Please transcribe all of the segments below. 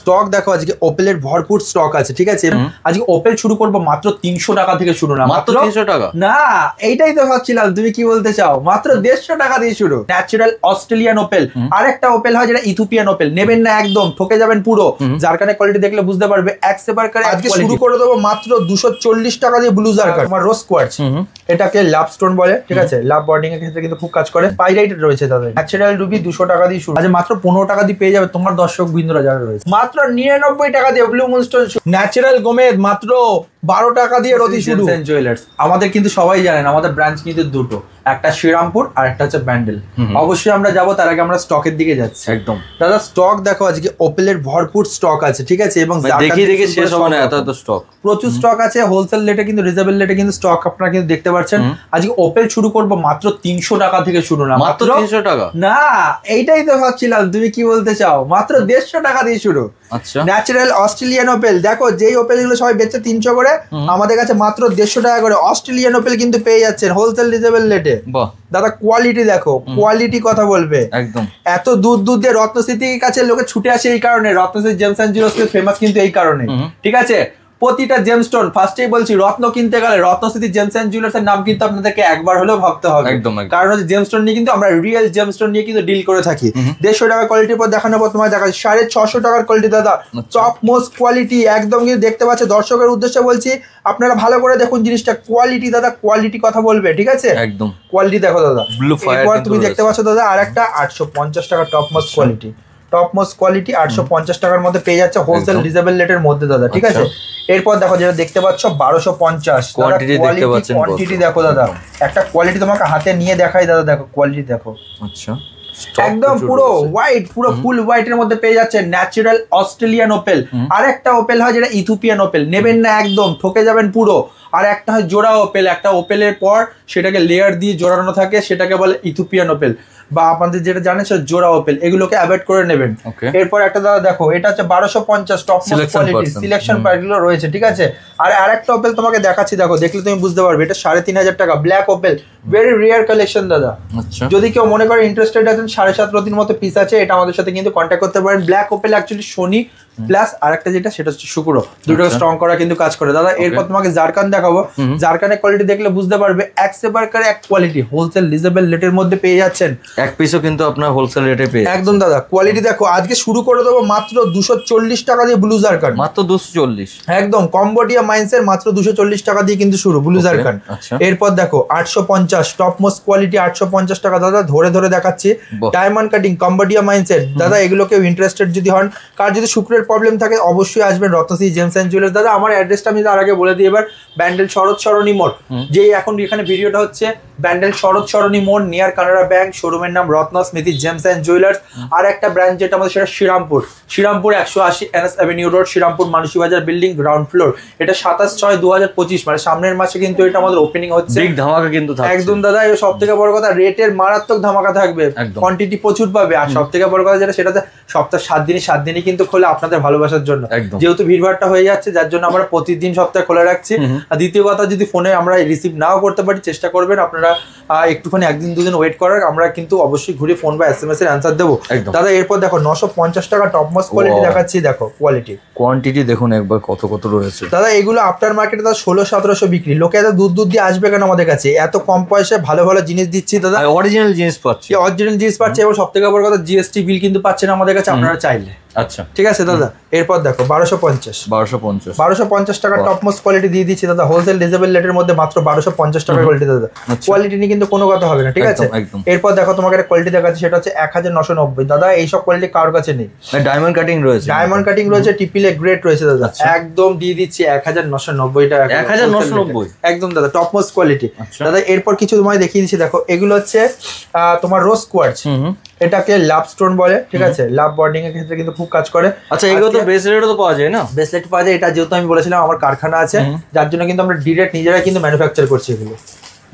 Stock দেখো আজকে ওপেলের ভরপুর স্টক আছে, ঠিক আছে। আজকে ওপেল শুরু করবো মাত্র 300 টাকা থেকে শুরু, না মাত্র 300 টাকা না, এইটাই তো ভাবছিলাম তুমি কি বলতে চাও। মাত্র 150 টাকা দিয়ে শুরু। ন্যাচারাল অস্ট্রেলিয়ান ওপেল, আর একটা ওপেল হয় যেটা ইথিওপিয়ান ওপেল, নেবেন না একদম, ঠকে যাবেন পুরো। যার কারণে কোয়ালিটি দেখলে বুঝতে পারবে এক সেপার করে। আজকে শুরু করে দেবো মাত্র 240 টাকা দিয়ে ব্লু জারকার, তোমার রোজ কোয়ার্টজ, এটাকে লাভ স্টোন বলে, ঠিক আছে। লাভ বর্ডিং এর ক্ষেত্রে কিন্তু খুব কাজ করে। পাইরাইট রয়েছে তাদের। ন্যাচারাল রুবি 200 টাকা দিয়ে শুরু। আজ মাত্র 15 টাকা দিয়ে পেয়ে যাবে তোমার দর্শক বিন্দুরা যারা রয়েছে। মাত্র 99 টাকা দিয়ে ব্লু মুনস্টোন। ন্যাচারাল গোমেদ মাত্র 12 টাকা দিয়ে রতি শুরু। জুয়েলার্স আমাদের কিন্তু সবাই জানেন আমাদের ব্রাঞ্চ কিন্তু দুটো, একটা শ্রীরামপুর আর একটা হচ্ছে ব্যান্ডেল। অবশ্যই আমরা যাবো, তার আগে আমরা স্টকের দিকে যাচ্ছি। একদম দাদা স্টক দেখো আজকে ওপেলের ভরপুর স্টক আছে, ঠিক আছে। এবং দেখি শেষ হবে না, এত স্টক, প্রচুর স্টক আছে। হোলসেল রেটে কিন্তু রিজনেবল রেটে কিন্তু স্টক আপনারা কিন্তু দেখতে পাচ্ছেন। আজকে ওপেল শুরু করবো মাত্র 300 টাকা থেকে শুরু, না মাত্র 300 টাকা না, এইটাই তো ভাবছিলাম তুমি কি বলতে চাও। মাত্র 150 টাকা দিয়ে শুরু। আচ্ছা, ন্যাচারাল অস্ট্রেলিয়ান ওপেল দেখো, যেই ওপেল গুলো সবাই বেচছে 300 করে, আমাদের কাছে মাত্র 150 টাকা করে অস্ট্রেলিয়ান ওপেল কিন্তু পেয়ে যাচ্ছেন হোলসেল রিজনেবল রেটে। বাহ দাদা কোয়ালিটি দেখো, কোয়ালিটি কথা বলবে একদম। এত দূর দূর দিয়ে রত্নস্মৃতির কাছে লোকে ছুটে আসে এই কারণে। রত্নস্মৃতি জেমস এন্ড জুয়েলার্স ফেমাস কিন্তু এই কারণে, ঠিক আছে। প্রতিটা জেমস্টোন, ফার্স্টেই বলছি, রত্ন কিনতে গেলে রত্নস্মৃতি জেমস এন্ড জুয়েলার্স এর নাম কিন্তু আপনাদেরকে একবার হলেও ভাবতে হবে। একদম, কারণ হচ্ছে জেমস্টোন নিয়ে কিন্তু আমরা রিয়েল জেমস্টোন নিয়ে কিন্তু ডিল করে থাকি। 150 টাকার কোয়ালিটির পর দেখানোর পর তোমার দেখা 650 টাকার কোয়ালিটি দাদা, টপ মোস্ট কোয়ালিটি একদম কিন্তু দেখতে পাচ্ছে। দর্শকের উদ্দেশ্যে বলছি, আপনারা ভালো করে দেখুন জিনিসটা। কোয়ালিটি দাদা, কোয়ালিটি কথা বলবে, ঠিক আছে। একদম কোয়ালিটি দেখো দাদা। এরপর তুমি দেখতে পাচ্ছ দাদা আর একটা 850 টাকা top most quality. Top most quality 850 টাকার মধ্যে পেয়ে যাচ্ছে হোলসেল রিজনেবল রেটের মধ্যে দাদা, ঠিক আছে। এরপর দেখো যেটা দেখতে পাচ্ছ 1250 কোয়ান্টিটি দেখো দাদা। একটা কোয়ালিটি তোমাকে হাতে নিয়ে দেখাই দাদা, দেখো কোয়ালিটি দেখো। আচ্ছা, একদম পুরো হোয়াইট, পুরো ফুল হোয়াইট এর মধ্যে পেয়ে যাচ্ছে ন্যাচারাল অস্ট্রেলিয়ান ওপেল। আর একটা ওপেল হয় যেটা ইথিওপিয়ান ওপেল, নেবেন না একদম, ঠকে যাবেন পুরো। আর একটা হয় জোড়া ওপেল, একটা ওপেলের পর সেটাকে লেয়ার দিয়ে জোড়ানো থাকে, সেটাকে বলে ইথিওপিয়ান ওপেল, বা আপনাদের যেটা জানেন সেটা জোড়া ওপেল। এগুলোকে অ্যাভয়েড করে নেবেন। এরপর একটা দাদা দেখো, এটা হচ্ছে 1250 টপ মোস্ট কোয়ালিটি, সিলেকশন পার্টগুলো রয়েছে, ঠিক আছে। আর আরেকটা ওপেল তোমাকে দেখাচ্ছি, দেখো, দেখলে তুমি বুঝতে পারবে। এটা 3500 টাকা black Opel, very rare collection দাদা। যদি কেউ মনে করে ইন্টারেস্টেড আছেন, 7.5 রতির মতো পিস আছে, এটা আমাদের সাথে কিন্তু কন্ট্যাক্ট করতে পারেন। ব্ল্যাক ওপেল অ্যাকচুয়ালি শনি প্লাস আরেকটা যেটা সেটা হচ্ছে শুক্র, দুটো স্ট্রং করা কিন্তু কাজ করে দাদা। এরপর তোমাকে জারকান দেখাবো। জারকানের কোয়ালিটি দেখলে বুঝতে পারবে, এক সেপার করে এক কোয়ালিটি হোলসেল রিজনেবল রেটের মধ্যে পেয়ে যাচ্ছেন। এক পিসও কিন্তু আপনার হোলসেল রেটে পেয়ে একদম দাদা। কোয়ালিটি দেখো, আজকে শুরু করে দেবো মাত্র 240 টাকা দিয়ে ব্লু জারকান, মাত্র 240 একদম। কম্বোডিয়া মাইন্সের মাত্র 240 টাকা দিয়ে কিন্তু শুরু ব্লু জারকান। এরপর দেখো 850 টপ মোস্ট কোয়ালিটি 850 টাকা দাদা, ধরে ধরে দেখাচ্ছি। ডায়মন্ড কাটিং কম্বোডিয়া মাইন্সের দাদা, এগুলো কেউ ইন্টারেস্টেড যদি হন, কার যদি শুক্রের প্রবলেম থাকে, অবশ্যই আসবেন রত্নশ্রী জেমস এন্ড জুয়েলার্স। দাদা আমার অ্যাড্রেসটা আমি তার আগে বলে দিই এবার। ব্যান্ডেল শরৎ সরণী মোড়, যে এখন এখানে ভিডিওটা হচ্ছে, ব্যান্ডেল শরৎ সরণী মোড় নিয়ার কানাডা ব্যাংক। শোরুমের নাম রত্নস্মৃতি জেমস এন্ড জুয়েলার্স। আর একটা ব্রাঞ্চ যেটা আমাদের সেটা Srirampur, 180 NS avenue road, Srirampur Manasi Bazar building, ground floor. এটা 27/6/2025, মানে সামনের মাসে কিন্তু এটা আমাদের ওপেনিং হচ্ছে। বিগ ধামাকা কিন্তু থাকছে একদম দাদা। এর সব থেকে বড় কথা, রেটের মারাত্মক ধামাকা থাকবে, কোয়ান্টিটি প্রচুর পাবে। আর সব থেকে বড় কথা যেটা, সেটাতে সপ্তাহে 7 দিনই কিন্তু খোলা আপনাদের ভালোবাসার জন্য। যেহেতু ভিড়ভাড়টা হয়ে যাচ্ছে, যার জন্য আমরা প্রতিদিন সপ্তাহে খোলা রাখছি। আর দ্বিতীয় কথা, যদি ফোনে আমরা রিসিভ নাও করতে পারি, চেষ্টা করবেন আপনারা একটুখানি 1-2 দিন ওয়েট করার। আমরা কিন্তু অবশ্যই ঘুরে ফোন বা SMS এর অ্যান্সার দেবো দাদা। এরপর দেখো 950 টাকা টপ মোস্ট কোয়ালিটি দেখাচ্ছি, দেখো কোয়ালিটি কোয়ান্টিটি দেখুন একবার কত কত রয়েছে দাদা। এগুলো আফটার মার্কেটে দাদা 1600-1700 বিক্রি। লোকে এত দূর দূর দিয়ে আসবে কেন আমাদের কাছে? এত কম পয়সায় ভালো ভালো জিনিস দিচ্ছি দাদা, অরিজিনাল জিনিস পাচ্ছি, অরিজিনাল জিনিস পাচ্ছে। এবং সব থেকে বড় কথা, GST বিল কিন্তু পাচ্ছেন আমাদের কাছে আপনারা চাইলে। আচ্ছা ঠিক আছে দাদা। এরপর দেখো 1250 টাকা টপ মোস্ট কোয়ালিটি দিয়ে দিচ্ছি দাদা, হোলসেল রিজনেবল রেটের মধ্যে মাত্র 1250 টাকা কোয়ালিটি দাদা। কোয়ালিটি নিয়ে কিন্তু কোনো কথা হবে না, ঠিক আছে। এরপর দেখো তোমাকে একটা কোয়ালিটি দেখাচ্ছি, সেটা হচ্ছে 1990 দাদা। এইসব কোয়ালিটি কারোর কাছে নেই। ডায়মন্ড কাটিং রয়েছে, ডায়মন্ড কাটিং রয়েছে, টিপিলে গ্রেড রয়েছে দাদা। একদম দিয়ে দিচ্ছি 1990 টাকা, 1990 একদম দাদা, টপ মোস্ট কোয়ালিটি দাদা। এরপর কিছু তোমায় দেখিয়ে দিচ্ছি, দেখো এগুলো হচ্ছে তোমার রোজ কোয়ার্টজ, এটাকে লাভ স্টোন বলে, ঠিক আছে। লাভ বর্ডিং এর ক্ষেত্রে কিন্তু খুব কাজ করে। আচ্ছা, এগুলো তো ব্রেসলেটও তো পাওয়া যায় না? ব্রেসলেট পাওয়া যায়। এটা যেহেতু আমি বলেছিলাম আমার কারখানা আছে, যার জন্য কিন্তু আমরা ডিরেক্ট নিজেরাই কিন্তু ম্যানুফ্যাকচার করছি। এগুলো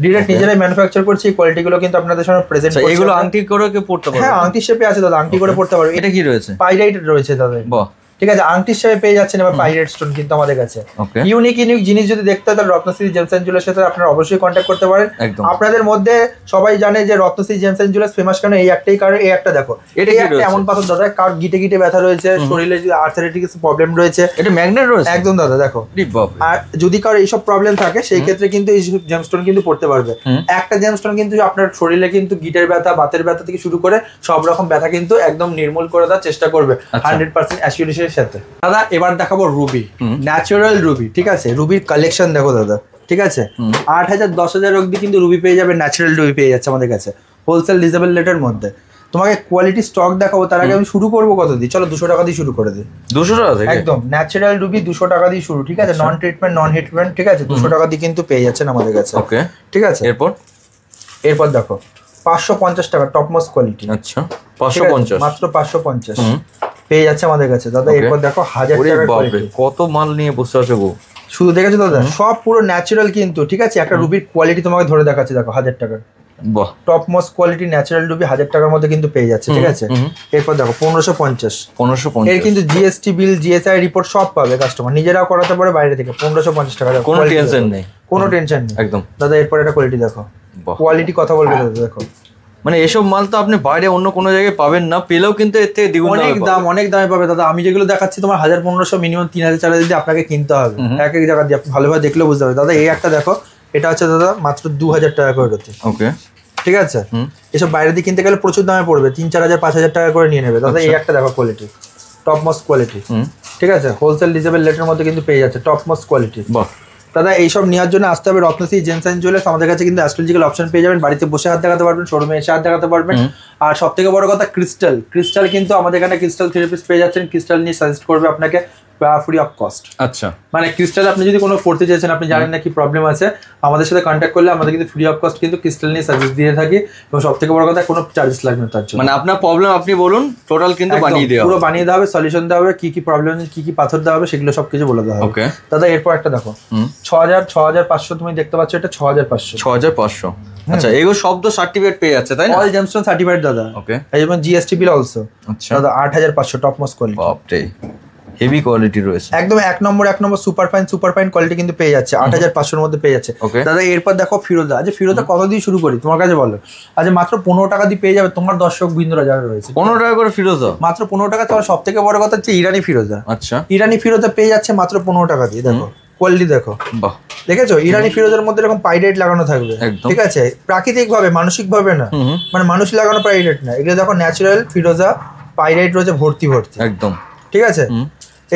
ডিরেক্ট নিজেরাই ম্যানুফ্যাকচার করছি। এই কোয়ালিটিগুলো কিন্তু আপনাদের সামনে প্রেজেন্ট করছি। এগুলো আংটি করে কি পড়তে পারবে? হ্যাঁ, আংটি শেপে আছে দাদা, আংটি করে পড়তে পারবে। এটা কি রয়েছে? পাইরাইট রয়েছে দাদা। বাহ, ঠিক আছে, আংটি হিসেবে পেয়ে যাচ্ছেন এবার পাইরেট স্টোন কিন্তু আমাদের কাছে। ওকে, ইউনিক জিনিস যদি দেখতে হয় তাহলে রত্নশ্রী জেমস এন্ড জুয়েলার্সের সাথে আপনারা অবশ্যই কন্ট্যাক্ট করতে পারেন। একদম। আপনাদের মধ্যে সবাই জানে যে Ratnashree gems and jewellers famous কেন, এই একটাই কারণ। এই একটা দেখো, এটা এই কি একটা রয়েছে? এমন পাথর দাদা, কার গিটে গিটে ব্যথা রয়েছে, শরীরে যদি আর্থারাইটিস প্রবলেম রয়েছে, এটা ম্যাগনেট রয়েছে একদম দাদা দেখো। রি বাপ রে। আর যদি কারো এইসব প্রবলেম থাকে সেই ক্ষেত্রে কিন্তু এই জেমস্টোন কিন্তু পড়তে পারবে। একটা জেমস্টোন কিন্তু আপনার শরীরে কিন্তু গিটের ব্যথা, বাতের ব্যথা থেকে শুরু করে সব রকম ব্যথা কিন্তু একদম নির্মূল করে দেওয়ার চেষ্টা করবে 100% অ্যাসিউরেন্সের সাথে। দাদা এবার দেখাবো রুবি, ন্যাচারাল রুবি। ঠিক আছে, রুবির কালেকশন দেখো দাদা। ঠিক আছে, 8,000 10,000 অব্দি কিন্তু রুবি পেয়ে যাবে, ন্যাচারাল রুবি পেয়ে যাচ্ছে আমাদের কাছে হোলসেল রিজনেবল রেটের মধ্যে। তোমাকে কোয়ালিটি স্টক দেখাবো, তার আগে আমি শুরু করবো কত দিই, চলো 200 টাকা দিয়ে শুরু করে দিই। 200 টাকা থেকে একদম ন্যাচারাল রুবি 200 টাকা দিয়ে শুরু। ঠিক আছে, নন ট্রিটমেন্ট নন হিটমেন্ট। ঠিক আছে, 200 টাকা দিয়ে কিন্তু পেয়ে যাচ্ছেন আমাদের কাছে। ওকে, ঠিক আছে, এরপর দেখো 550 টাকা টপ মোস্ট কোয়ালিটি। আচ্ছা 550 মাত্র 550 পেয়ে যাচ্ছে আমাদের কাছে দাদা। এরপর দেখো 1000 ওরে টাকার বাপ রে, কোয়ালিটি। কত মাল নিয়ে বসে আছে গো। শুধু দেখেছো দাদা, সব পুরো ন্যাচারাল কিন্তু। ঠিক আছে, একটা রুবির কোয়ালিটি তোমাকে ধরে দেখাচ্ছি দেখো, 1000 টাকার বাহ, top most quality natural Ruby 1000 টাকার মধ্যে কিন্তু পেয়ে যাচ্ছে। ঠিক আছে, এরপর দেখো 1550 এর কিন্তু জিএসটি বিল জিএসআই রিপোর্ট সব পাবে কাস্টমার, নিজেরাও করাতে পারে বাইরে থেকে। 1550 টাকা, কোনো টেনশন নেই, কোনো টেনশন নেই একদম দাদা। এরপর এটা কোয়ালিটি দেখো, বাহ, কোয়ালিটি কথা বলবে দাদা দেখো। মানে এসব মাল তো আপনি বাইরে অন্য কোনো জায়গায় পাবেন না, পেলেও কিন্তু এর থেকে দ্বিগুণ অনেক দাম, অনেক দামে পাবে দাদা। আমি যেগুলো দেখাচ্ছি তোমার 1000-1500 মিনিমাম 3000 4000 দিয়ে আপনাকে কিনতে হবে এক এক জায়গা দিয়ে। আপনি ভালোভাবে দেখলেও বুঝতে পারবেন দাদা। এই একটা দেখো, এটা হচ্ছে দাদা মাত্র 2000 টাকা করে রয়েছে। ওকে, ঠিক আছে, এসব বাইরে দিয়ে কিনতে গেলে প্রচুর দামে পড়বে, 3-4 হাজার 5,000 টাকা করে নিয়ে নেবে দাদা। এই একটা দেখো কোয়ালিটি, টপ মোস্ট কোয়ালিটি। ঠিক আছে, হোলসেল রিজনেবল রেটের মধ্যে কিন্তু পেয়ে যাচ্ছে টপ মোস্ট কোয়ালিটি। বাহ দাদা এইসব নেওয়ার জন্য আসতে হবে রত্নশ্রী জেমস এন্ড জুয়েলার্স। আমাদের কাছে কিন্তু অ্যাস্ট্রোলজিক্যাল অপশন পেয়ে যাবেন, বাড়িতে বসে হাত দেখাতে পারবেন, শোরুমে এসে হাত দেখাতে পারবেন। আর সব থেকে বড় কথা ক্রিস্টাল, ক্রিস্টাল কিন্তু আমাদের এখানে ক্রিস্টাল থেরাপিস্ট পেয়ে যাচ্ছেন। ক্রিস্টাল নিয়ে সাজেস্ট করবে আপনাকে ফ্রি অফ কস্ট। আচ্ছা, মানে ক্রিস্টাল আপনি যদি কোনো পড়তে চাইছেন, আপনি জানেন না কি প্রবলেম আছে, আমাদের সাথে কন্ট্যাক্ট করলে আমাদের কিন্তু ফ্রি অফ কস্ট কিন্তু ক্রিস্টাল নিয়ে সাজেস্ট দিয়ে থাকি। এবং সব থেকে বড় কথা কোনো চার্জেস লাগবে না তার জন্য। মানে আপনার প্রবলেম আপনি বলুন, টোটাল কিন্তু বানিয়ে দেওয়া পুরো বানিয়ে দেওয়া হবে, সলিউশন দেওয়া হবে, কি কি প্রবলেম, কি কি পাথর দেওয়া হবে সেগুলো সবকিছু বলে দেওয়া হবে। ওকে দাদা এরপর একটা দেখো 6500 তুমি দেখতে পাচ্ছ, এটা 6500 6500। আচ্ছা, এগুলো সব তো সার্টিফিকেট পেয়ে যাচ্ছে তাই না? অল জেমস্টোন সার্টিফাইড দাদা। ওকে, এবং জিএসটি বিল অলসো। আচ্ছা দাদা 8500 টপ মোস্ট কোয়ালিটি। বাপরে, হেভি কোয়ালিটি রয়েছে একদম এক নম্বর সুপার ফাইন কোয়ালিটি কিন্তু পেয়ে যাচ্ছে 8500 এর মধ্যে পেয়ে যাচ্ছে। Okay. দাদা এরপর দেখো ফিরোজা। আচ্ছা ফিরোজা কত দিয়ে শুরু করি তোমার কাছে বলো? আচ্ছা মাত্র 15 টাকা দিয়ে পেয়ে যাবে তোমার দর্শক বিন্দুরা যারা রয়েছে। 15 টাকা করে ফিরোজা? মাত্র 15 টাকা। তোমার সব থেকে বড় কথা হচ্ছে ইরানি ফিরোজা। আচ্ছা, ইরানি ফিরোজা পেয়ে যাচ্ছে মাত্র 15 টাকা দিয়ে। দেখো কোয়ালিটি দেখো, বাহ, দেখেছো ইরানি ফিরোজার মধ্যে এরকম পাইরেট লাগানো থাকবে। একদম। ঠিক আছে, প্রাকৃতিক ভাবে মানসিক ভাবে না, মানে মানুষ লাগানো পাইরেট না এগুলো। দেখো ন্যাচারাল ফিরোজা পাইরেট রয়েছে ভর্তি ভর্তি। একদম ঠিক আছে,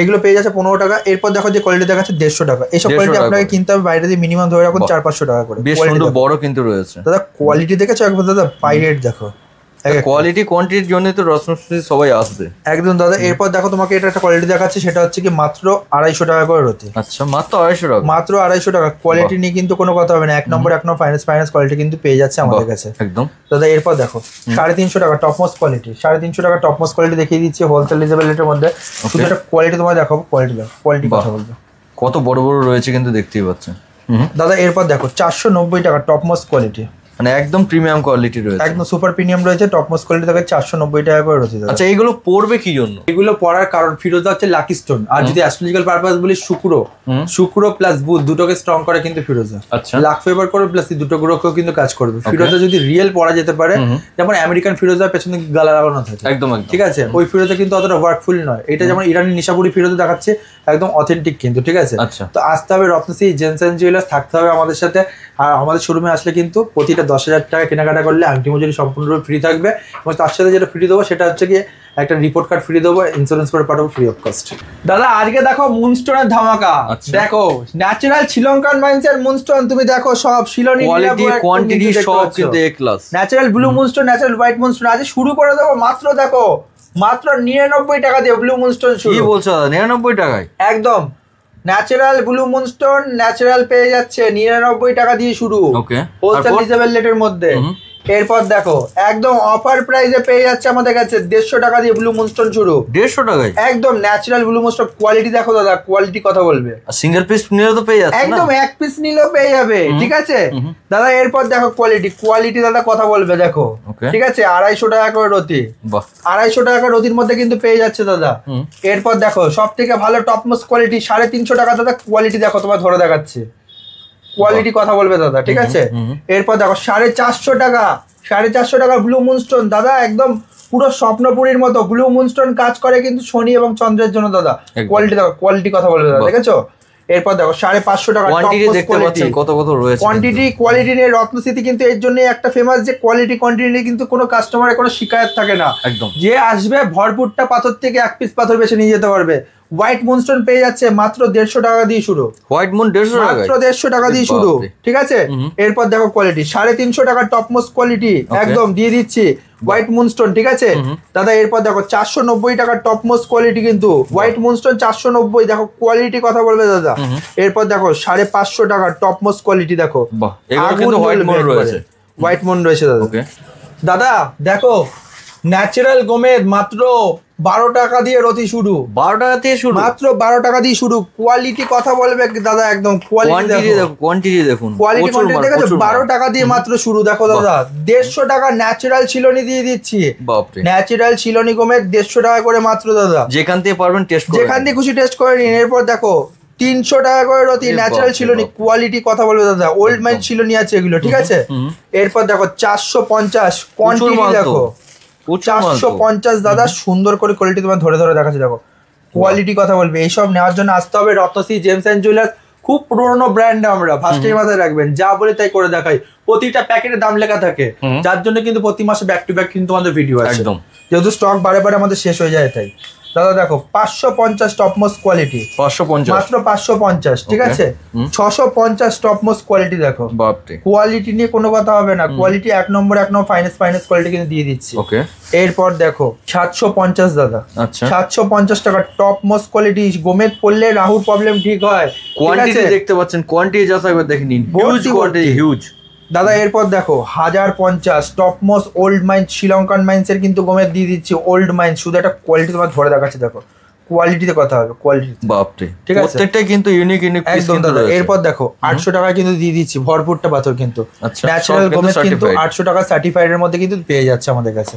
এগুলো পেয়ে যাচ্ছে 15 টাকা। এরপর দেখো যে কোয়ালিটি দেখাচ্ছে 150 টাকা। এইসব 150 কোয়ালিটি টাকা আপনাকে করে। কিনতে হবে বাইরে দিয়ে মিনিমাম ধরে রাখুন 400-500 টাকা করে। বেশ Quality সুন্দর দেখো। বড় কিন্তু রয়েছে দাদা কোয়ালিটি দেখেছো একবার দাদা, পাইরেট দেখো কোয়ালিটি কোয়ান্টিটির জন্য তো রত্নশ্রী সবাই আসবে একদম দাদা। এরপর দেখো তোমাকে এটা একটা কোয়ালিটি দেখাচ্ছে, সেটা হচ্ছে কি মাত্র 250 টাকা করে রয়েছে। আচ্ছা, মাত্র 250 টাকা? মাত্র 250 টাকা। কোয়ালিটি নিয়ে কিন্তু কোনো কথা হবে না, এক নম্বর ফাইন্যান্স কোয়ালিটি কিন্তু পেয়ে যাচ্ছে আমাদের কাছে একদম। দাদা এরপর দেখো 350 টাকা টপ মোস্ট কোয়ালিটি। 350 টাকা টপ মোস্ট কোয়ালিটি দেখিয়ে দিচ্ছি হোলসেল রিজনেবল রেটের মধ্যে। শুধু একটা কোয়ালিটি তোমায় দেখাবো, কোয়ালিটি দেখো, কোয়ালিটি কথা বলবো কত বড় বড় রয়েছে কিন্তু দেখতেই পাচ্ছেন। দাদা এরপর দেখো 490 টাকা টপ মোস্ট কোয়ালিটি, মানে একদম প্রিমিয়াম কোয়ালিটি রয়েছে, একদম সুপার প্রিমিয়াম রয়েছে। টপ মোস্ট কোয়ালিটি থেকে 490 টাকা করে রয়েছে দাদা। আচ্ছা, এইগুলো পড়বে কি জন্য? এগুলো পড়ার কারণ ফিরোজা হচ্ছে লাকি স্টোন। আর যদি অ্যাস্ট্রোলজিক্যাল পারপাস বলি শুক্র প্লাস বুধ দুটোকে স্ট্রং করে কিন্তু ফিরোজা। আচ্ছা, লাক ফেভার করবে প্লাস দুটো গ্রহকেও কিন্তু কাজ করবে। ফিরোজা যদি রিয়েল পড়া যেতে পারে, যেমন আমেরিকান ফিরোজা পেছনে গালা লাগানো থাকে, একদম একদম ঠিক আছে, ওই ফিরোজা কিন্তু অতটা ওয়ার্কফুল নয়। এটা যেমন ইরানি নিশাপুরি ফিরোজা দেখাচ্ছে, একদম অথেন্টিক কিন্তু। ঠিক আছে, আচ্ছা, তো আসতে হবে রত্নশ্রী জেমস এন্ড জুয়েলার্স, থাকতে হবে আমাদের সাথে। আর আমাদের শোরুমে আসলে কিন্তু প্রতিটা 10,000 টাকা কেনাকাটা করলে আংটি মজুরি সম্পূর্ণরূপে ফ্রি থাকবে। এবং তার সাথে যেটা ফ্রি দেবো সেটা হচ্ছে কি একটা রিপোর্ট কার্ড ফ্রি দেবো, ইন্স্যুরেন্স করে পাঠাবো ফ্রি অফ কস্ট। দাদা আজকে দেখো মুনস্টোনের ধামাকা। আচ্ছা। দেখো ন্যাচারাল শ্রীলঙ্কান মাইন্সের মুনস্টোন, তুমি দেখো সব শিলনি কোয়ালিটি কোয়ান্টিটি সব কিন্তু A class. Natural blue moonstone, natural white moonstone. আজ শুরু করে দেবো মাত্র দেখো মাত্র 99 টাকা দিয়ে ব্লু মুনস্টোন শুরু। কি বলছো দাদা, 99 টাকায়? একদম ন্যাচারাল ব্লু মুনস্টোন ন্যাচারাল পেয়ে যাচ্ছে 99 টাকা দিয়ে শুরু। ওকে, হোলসেল রিজনেবল রেটের মধ্যে। এরপর দেখো একদম অফার প্রাইসে পেয়ে যাচ্ছে আমাদের কাছে 150 টাকা দিয়ে ব্লু মুনস্টোন শুরু। 150 টাকায় একদম ন্যাচারাল ব্লু মুনস্টোন। কোয়ালিটি দেখো দাদা, কোয়ালিটি কথা বলবে। সিঙ্গেল পিস নিলেও তো পেয়ে যাচ্ছে না? একদম এক পিস নিলেও পেয়ে যাবে, ঠিক আছে দাদা। এরপর দেখো কোয়ালিটি দাদা কথা বলবে দেখো, ঠিক আছে। 250 টাকা করে রতি, 250 টাকা রতির মধ্যে কিন্তু পেয়ে যাচ্ছে দাদা। এরপর দেখো সব থেকে ভালো টপমোস্ট কোয়ালিটি 350 টাকা দাদা। কোয়ালিটি দেখো, তোমার ধরে দেখাচ্ছে, কোয়ালিটি কথা বলবে দাদা, ঠিক আছে। এরপর দেখো 450 টাকা, 450 টাকা ব্লু মুনস্টোন দাদা। একদম পুরো স্বপ্নপুরীর মতো ব্লু মুনস্টোন কাজ করে কিন্তু শনি এবং চন্দ্রের জন্য দাদা। কোয়ালিটি দেখো, কোয়ালিটি কথা বলবে দাদা, দেখেছো। এরপর দেখো 550 টাকা কোয়ান্টিটি দেখতে পাচ্ছেন কত কত রয়েছে। কোয়ান্টিটি কোয়ালিটি নিয়ে রত্নস্মৃতি কিন্তু এর জন্য একটা ফেমাস, যে কোয়ালিটি কোয়ান্টিটি নিয়ে কিন্তু কোনো কাস্টমারের কোনো শিকায়ত থাকে না। একদম, যে আসবে ভরপুরটা পাথর থেকে এক পিস পাথর বেছে নিয়ে যেতে পারবে। হোয়াইট মুনস্টোন পেয়ে যাচ্ছে মাত্র 150 টাকা দিয়ে শুরু। হোয়াইট মুন 150 টাকা, মাত্র 150 টাকা দিয়ে শুরু, ঠিক আছে। এরপর দেখো কোয়ালিটি 350 টাকা টপমোস্ট কোয়ালিটি একদম দিয়ে দিচ্ছি হোয়াইট মুনস্টোন, ঠিক আছে দাদা। এরপর দেখো 490 টাকা টপমোস্ট কোয়ালিটি কিন্তু হোয়াইট মুনস্টোন 490। দেখো কোয়ালিটি কথা বলবে দাদা। এরপর দেখো 550 টাকা টপমোস্ট কোয়ালিটি দেখো, হোয়াইট মুন রয়েছে দাদা। দাদা দেখো ন্যাচারাল গোমেদ মাত্র 12 টাকা দিয়ে রতি শুরু। 12 টাকা দিয়ে শুরু, মাত্র 12 টাকা দিয়ে শুরু। কোয়ালিটি কথা বলবে দাদা, একদম কোয়ালিটি দেখো, কোয়ান্টিটি দেখুন, কোয়ালিটি দেখেছো। 12 টাকা দিয়ে মাত্র শুরু। দেখো দাদা 150 টাকা ন্যাচারাল চিলনি দিয়ে দিচ্ছি। ন্যাচারাল চিলনি গোমেদ 150 টাকা করে মাত্র দাদা। যেখান থেকে পারবেন টেস্ট করুন, যেখান থেকে খুশি টেস্ট করে নিন। এরপর দেখো 300 টাকা করে রতি ন্যাচারাল চিলনি। কোয়ালিটি কথা বলবে দাদা, ওল্ড মাইন চিলনি আছে এগুলো, ঠিক আছে। এরপর দেখো 450 কোয়ান্টিটি দেখো, 450 দাদা। সুন্দর করে কোয়ালিটি তোমার ধরে ধরে দেখাচ্ছে দেখো, কোয়ালিটি কথা বলবে। এইসব নেওয়ার জন্য আসতে হবে রত্নশ্রী জেমস অ্যান্ড জুয়েলার্স। খুব পুরোনো ব্র্যান্ড, আমরা ফার্স্টের মাথায় রাখবেন, যা বলে তাই করে দেখাই। প্রতিটা প্যাকেটে দাম লেখা থাকে, যার জন্য কিন্তু প্রতি মাসে ব্যাক টু ব্যাক কিন্তু আমাদের ভিডিও আছে, একদম। যেহেতু স্টক বারে বারে আমাদের শেষ হয়ে যায় তাই। দাদা দেখো 550 টপমোস্ট কোয়ালিটি, 550 মাত্র 550, ঠিক আছে। 650 টপমোস্ট কোয়ালিটি দেখো, কোয়ালিটি নিয়ে কোনো কথা হবে না। কোয়ালিটি এক নম্বর ফাইনেস্ট কোয়ালিটি কিন্তু দিয়ে দিচ্ছি। এরপর দেখো 750 দাদা, 750 টাকা টপমোস্ট কোয়ালিটি। গোমেদ পড়লে রাহুর প্রবলেম ঠিক হয়। কোয়ান্টিটি দেখতে পাচ্ছেন, কোয়ান্টিটি জাস্ট একবার দেখে নিন, হিউজ কোয়ান্টিটি, হিউজ দাদা। এরপর দেখো 1050 topmost old mine, Sri Lankan mines এর কিন্তু গোমেদ দিয়ে দিচ্ছি। ওল্ড মাইন, শুধু একটা কোয়ালিটি তোমার ধরে দেখাচ্ছে দেখো, কোয়ালিটিতে কথা হবে, কোয়ালিটি বাপরে, ঠিক আছে। প্রত্যেকটাই কিন্তু ইউনিক পিস কিন্তু রয়েছে। এরপর দেখো 800 টাকা কিন্তু দিয়ে দিচ্ছি ভরপুরটা পাথর কিন্তু। ন্যাচারাল গোমেদ কিন্তু 800 টাকা সার্টিফাইড এর মধ্যে কিন্তু পেয়ে যাচ্ছে আমাদের কাছে।